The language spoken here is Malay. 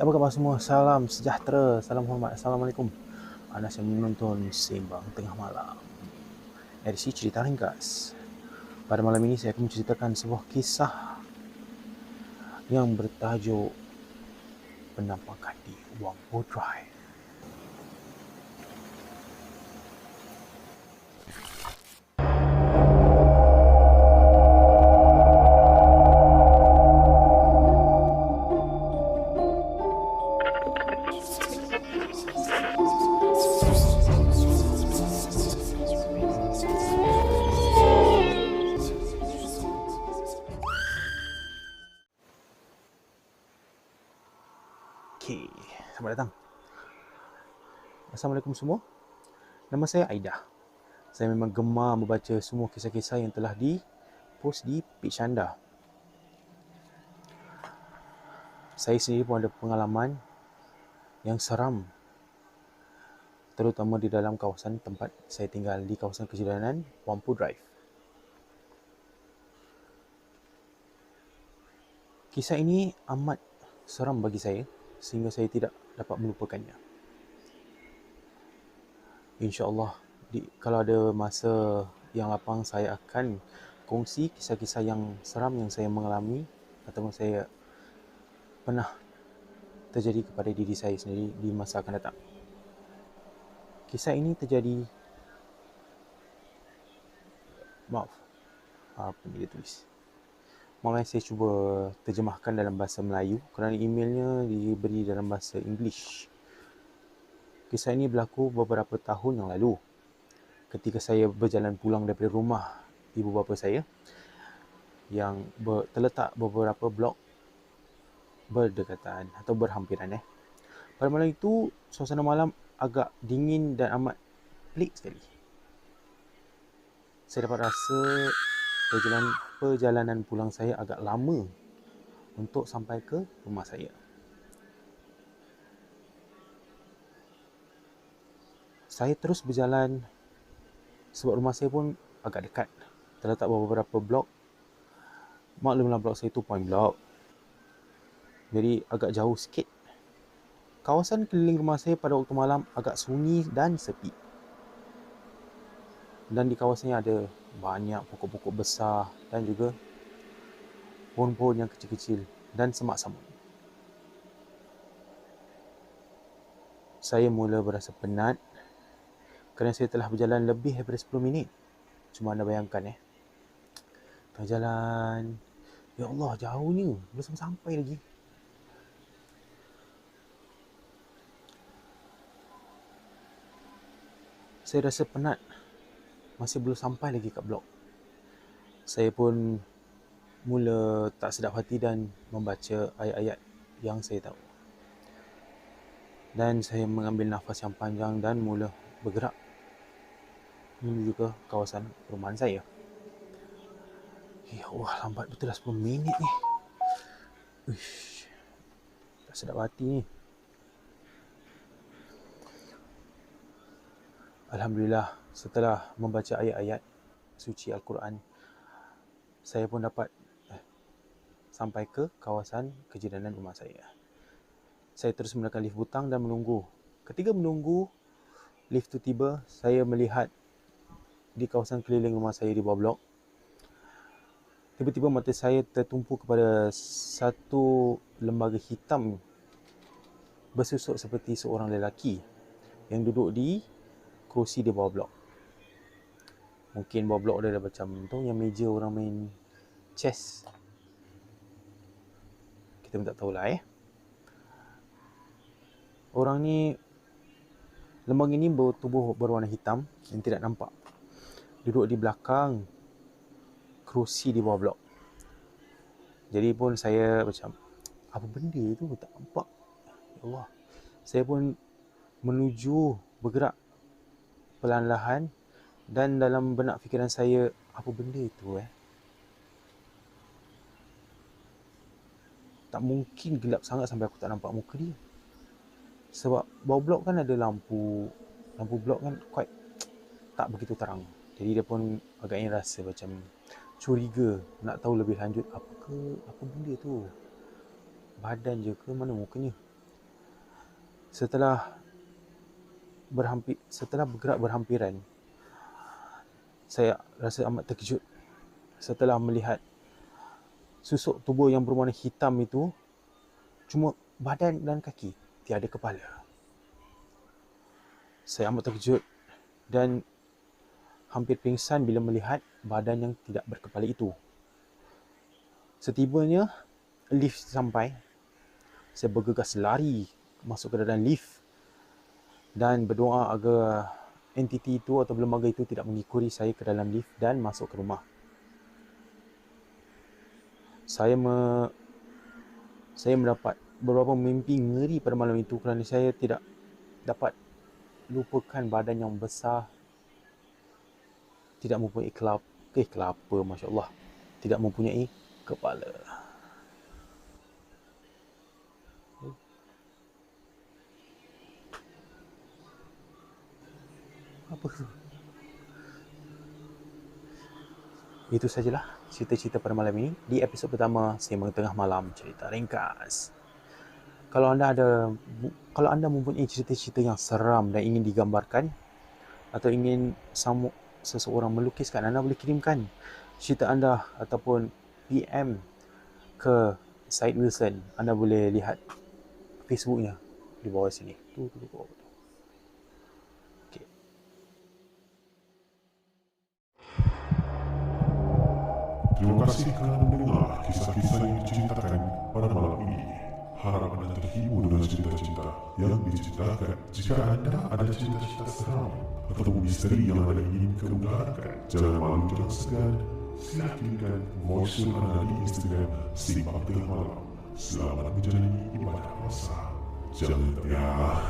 Apa khabar semua? Salam sejahtera, salam hormat, Assalamualaikum. Anda sedang menonton Sembang Tengah Malam, edisi cerita ringkas. Pada malam ini saya akan menceritakan sebuah kisah yang bertajuk Penampakan di Whampoa Drive. Okey, selamat datang. Assalamualaikum semua. Nama saya Aida. Saya memang gemar membaca semua kisah-kisah yang telah di-post di page anda. Saya sendiri pun ada pengalaman yang seram, terutama di dalam kawasan tempat saya tinggal, di kawasan Kejilanan, Whampoa Drive. Kisah ini amat seram bagi saya sehingga saya tidak dapat melupakannya. InsyaAllah, kalau ada masa yang lapang, saya akan kongsi kisah-kisah yang seram yang saya mengalami ataupun saya pernah terjadi kepada diri saya sendiri di masa akan datang. Kisah ini terjadi, apa ni dia tulis? Maaf, saya cuba terjemahkan dalam bahasa Melayu kerana emailnya diberi dalam bahasa English. Kisah ini berlaku beberapa tahun yang lalu ketika saya berjalan pulang daripada rumah ibu bapa saya yang terletak beberapa blok berdekatan atau berhampiran. Pada malam itu, suasana malam agak dingin dan amat pelik sekali. Saya dapat rasa perjalanan pulang saya agak lama untuk sampai ke rumah saya. Saya terus berjalan sebab rumah saya pun agak dekat. Terletak beberapa blok. Maklumlah blok saya tu point block. Jadi agak jauh sikit. Kawasan keliling rumah saya pada waktu malam agak sunyi dan sepi. Dan di kawasannya ada banyak pokok-pokok besar dan juga pohon-pohon yang kecil-kecil dan semak-semak. Saya mula berasa penat kerana saya telah berjalan lebih daripada 10 minit. Cuma anda bayangkan tengah jalan, ya Allah, jauhnya, belum sampai lagi. Saya rasa penat, masih belum sampai lagi kat blok. Saya pun mula tak sedap hati dan membaca ayat-ayat yang saya tahu. Dan saya mengambil nafas yang panjang dan mula bergerak menuju ke kawasan perumahan saya. Ya Allah, lambat betul dah 10 minit ni. Uish, tak sedap hati ni. Alhamdulillah, setelah membaca ayat-ayat suci Al-Quran, saya pun dapat sampai ke kawasan kejilanan rumah saya. Saya terus menekan lift butang dan menunggu. Ketika menunggu lift tu tiba, saya melihat di kawasan keliling rumah saya di bawah blok, tiba-tiba mata saya tertumpu kepada satu lembaga hitam bersusuk seperti seorang lelaki yang duduk di kerusi di bawah blok. Mungkin bawah blok dia dah macam tu yang meja orang main chess. Kita pun tak tahulah. Orang ni, lembaga ini bertubuh berwarna hitam yang tidak nampak. Duduk di belakang kerusi di bawah blok. Jadi pun saya macam, apa benda tu, tak nampak. Ya Allah. Saya pun menuju bergerak perlahan-lahan dan dalam benak fikiran saya, apa benda itu tak mungkin gelap sangat sampai aku tak nampak muka dia. Sebab bawah blok kan ada lampu blok kan quite tak begitu terang. Jadi dia pun agaknya rasa macam curiga, nak tahu lebih lanjut apa benda tu. Badan je ke mana mukanya. Setelah bergerak berhampiran, saya rasa amat terkejut setelah melihat susuk tubuh yang berwarna hitam itu cuma badan dan kaki, tiada kepala. Saya amat terkejut dan hampir pingsan bila melihat badan yang tidak berkepala itu. Setibanya lift sampai, saya bergegas lari masuk ke dalam lift dan berdoa agar entiti itu atau lembaga itu tidak mengikuti saya ke dalam lift dan masuk ke rumah. Saya mendapat beberapa mimpi ngeri pada malam itu kerana saya tidak dapat lupakan badan yang besar, tidak mempunyai kelapa, Masya Allah, tidak mempunyai kepala. Apa tu? Itu sajalah cerita-cerita pada malam ini di episod pertama Sembang Tengah Malam Cerita Ringkas. Kalau anda mempunyai cerita-cerita yang seram dan ingin digambarkan atau ingin seseorang melukiskan, anda boleh kirimkan cerita anda ataupun PM ke Syed Wilson. Anda boleh lihat Facebooknya di bawah sini. Tu bawah tu. Okay. Terima kasih kerana mendengar kisah-kisah yang diceritakan pada malam ini. Harap anda terhibur dengan cerita-cerita yang diceritakan. Jika anda ada cerita-cerita seram atau misteri yang anda ingin kemudaharkan, jangan malu, jangan segan. Sila kirimkan voice note anda di Instagram Sembang Tengah Malam. Selamat menjalani ibadah puasa. Jangan teriak.